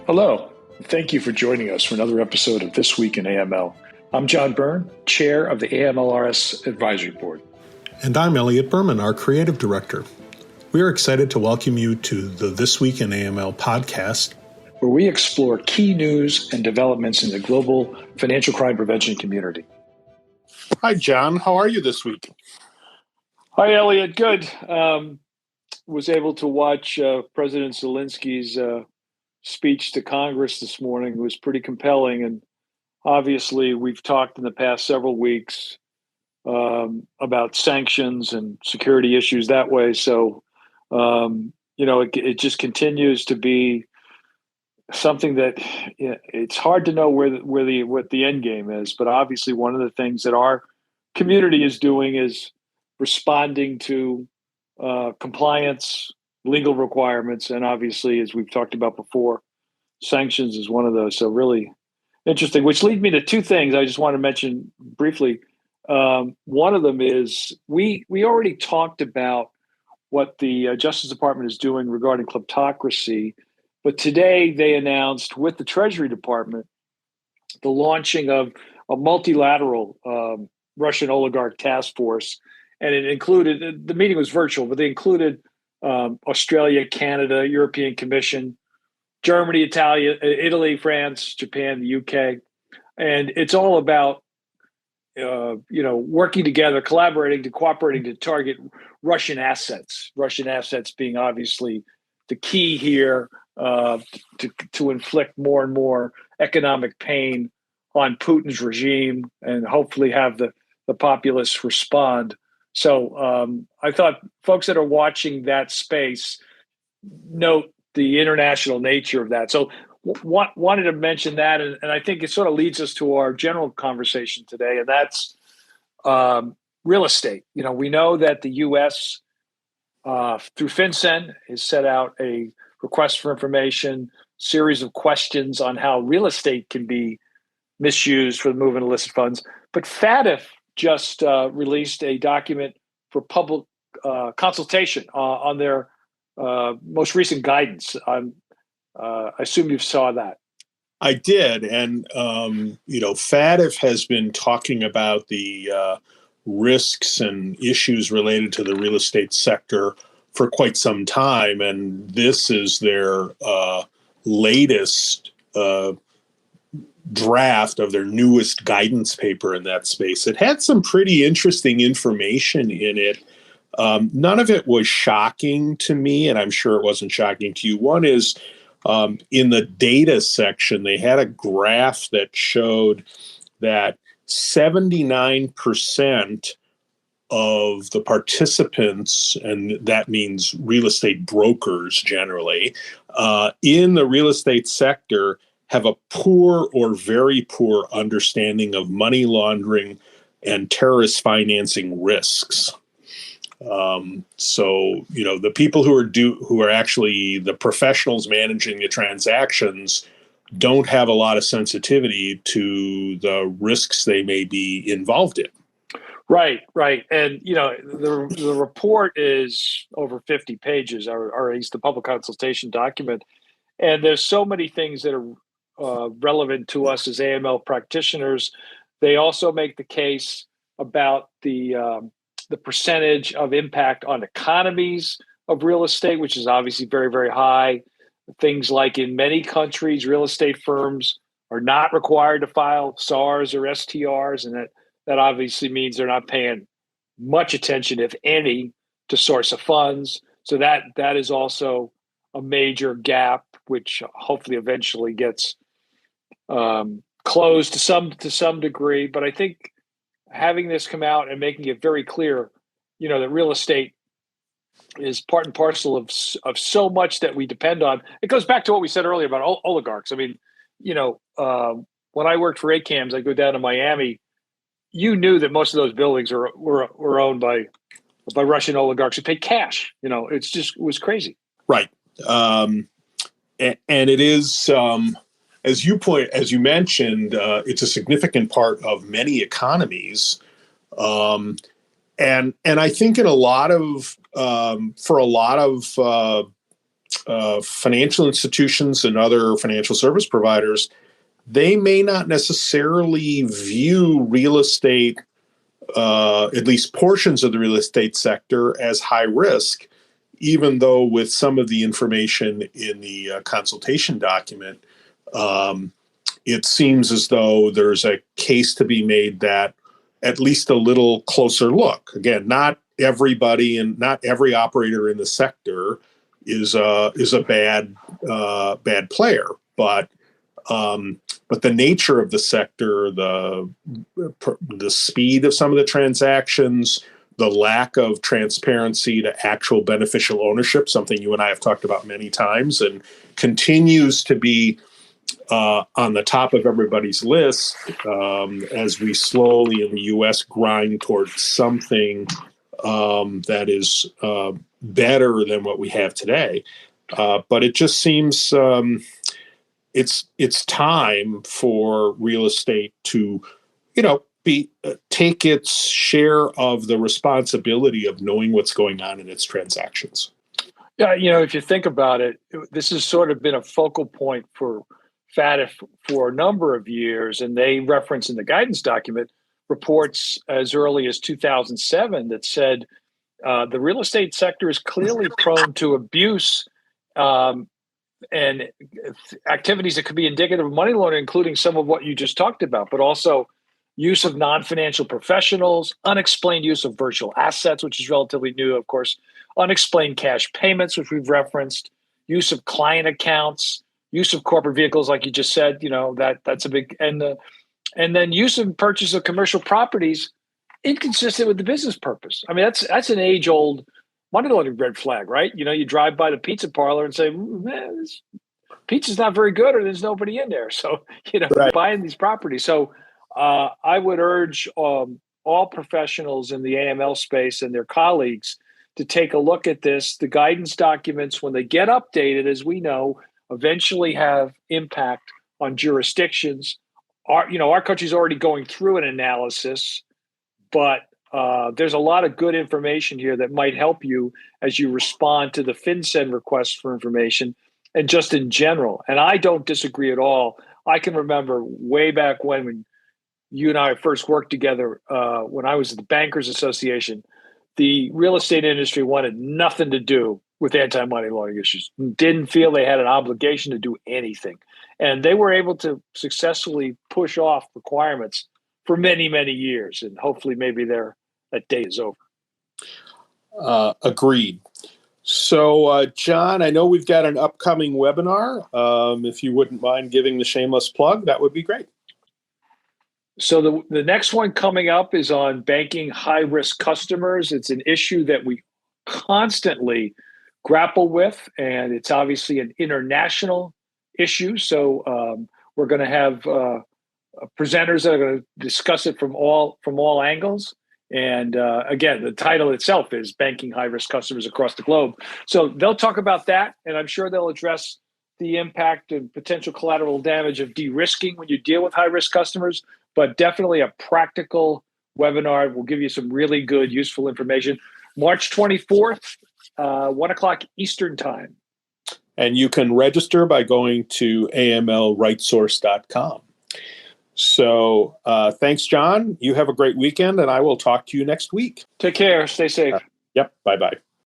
Hello. Thank you for joining us for another episode of This Week in AML. I'm John Byrne, Chair of the AMLRS Advisory Board. And I'm Elliot Berman, our Creative Director. We are excited to welcome you to the This Week in AML podcast, where we explore key news and developments in the global financial crime prevention community. Hi, John. How are you this week? Hi, Elliot. Good. Was able to watch President Zelensky's speech to Congress this morning. It was pretty compelling. And obviously, we've talked in the past several weeks about sanctions and security issues that way. So, it just continues to be something that it's hard to know what the end game is. But obviously, one of the things that our community is doing is responding to compliance, legal requirements, and obviously, as we've talked about before, sanctions is one of those. So really interesting, which leads me to two things I just want to mention briefly. One of them is we already talked about what the Justice Department is doing regarding kleptocracy, but today they announced with the Treasury Department the launching of a multilateral Russian oligarch task force. And it included, the meeting was virtual, but they included Australia, Canada, European Commission, Germany, Italy, France, Japan, the UK. And it's all about, working together, cooperating to target Russian assets being obviously the key here to inflict more and more economic pain on Putin's regime and hopefully have the populace respond. So I thought folks that are watching that space note the international nature of that. So wanted to mention that, and I think it sort of leads us to our general conversation today, and that's real estate. We know that the U.S. Through FinCEN has set out a request for information, series of questions on how real estate can be misused for the movement of illicit funds. But FATF just released a document for public consultation on their most recent guidance. I assume you saw that. I did. And, FATF has been talking about the risks and issues related to the real estate sector for quite some time. And this is their latest draft of their newest guidance paper in that space. It had some pretty interesting information in it. None of it was shocking to me, and I'm sure it wasn't shocking to you. One is in the data section, they had a graph that showed that 79% of the participants, and that means real estate brokers generally, in the real estate sector have a poor or very poor understanding of money laundering and terrorist financing risks. The people who are actually the professionals managing the transactions don't have a lot of sensitivity to the risks they may be involved in. Right. And, the report is over 50 pages, or at least the public consultation document. And there's so many things that are relevant to us as AML practitioners. They also make the case about the percentage of impact on economies of real estate, which is obviously very, very high. Things like in many countries, real estate firms are not required to file SARs or STRs, and that obviously means they're not paying much attention, if any, to source of funds. So that is also a major gap, which hopefully eventually gets closed to some degree. But I think having this come out and making it very clear, that real estate is part and parcel of so much that we depend on. It goes back to what we said earlier about oligarchs. I mean, when I worked for ACAMS, I go down to Miami. You knew that most of those buildings were owned by Russian oligarchs who paid cash. It was crazy. Right. And it is, as you mentioned, it's a significant part of many economies. And I think in for a lot of financial institutions and other financial service providers, they may not necessarily view real estate, at least portions of the real estate sector, as high risk, even though with some of the information in the consultation document, it seems as though there's a case to be made that at least a little closer look. Again, not everybody and not every operator in the sector is a bad player, but the nature of the sector, the speed of some of the transactions, the lack of transparency to actual beneficial ownership, something you and I have talked about many times, and continues to be on the top of everybody's list as we slowly in the U.S. grind towards something that is better than what we have today. But it just seems it's time for real estate to, take its share of the responsibility of knowing what's going on in its transactions. Yeah, if you think about it, this has sort of been a focal point for FATF for a number of years, and they reference in the guidance document reports as early as 2007 that said the real estate sector is clearly prone to abuse and activities that could be indicative of money laundering, including some of what you just talked about, but also use of non-financial professionals, unexplained use of virtual assets, which is relatively new, of course, unexplained cash payments, which we've referenced, use of client accounts, use of corporate vehicles, like you just said, that's a big, and then use and purchase of commercial properties inconsistent with the business purpose. I mean, that's an age-old money laundering red flag, right? You drive by the pizza parlor and say, man, this pizza's not very good, or there's nobody in there. So, Right. buying these properties. So I would urge all professionals in the AML space and their colleagues to take a look at this. The guidance documents, when they get updated, as we know, eventually have impact on jurisdictions. Our country's already going through an analysis, but there's a lot of good information here that might help you as you respond to the FinCEN requests for information and just in general. And I don't disagree at all. I can remember way back when you and I first worked together, when I was at the Bankers Association, the real estate industry wanted nothing to do with anti-money laundering issues, didn't feel they had an obligation to do anything. And they were able to successfully push off requirements for many, many years. And hopefully maybe that day is over. Agreed. So, John, I know we've got an upcoming webinar. If you wouldn't mind giving the shameless plug, that would be great. So the next one coming up is on banking high-risk customers. It's an issue that we constantly grapple with, and it's obviously an international issue. So we're going to have presenters that are going to discuss it from all angles. And again, the title itself is Banking High-Risk Customers Across the Globe. So they'll talk about that, and I'm sure they'll address the impact and potential collateral damage of de-risking when you deal with high-risk customers. But definitely a practical webinar. Will give you some really good, useful information. March 24th, 1 o'clock Eastern Time. And you can register by going to amlrightsource.com. So thanks, John. You have a great weekend, and I will talk to you next week. Take care. Stay safe. Yep. Bye-bye.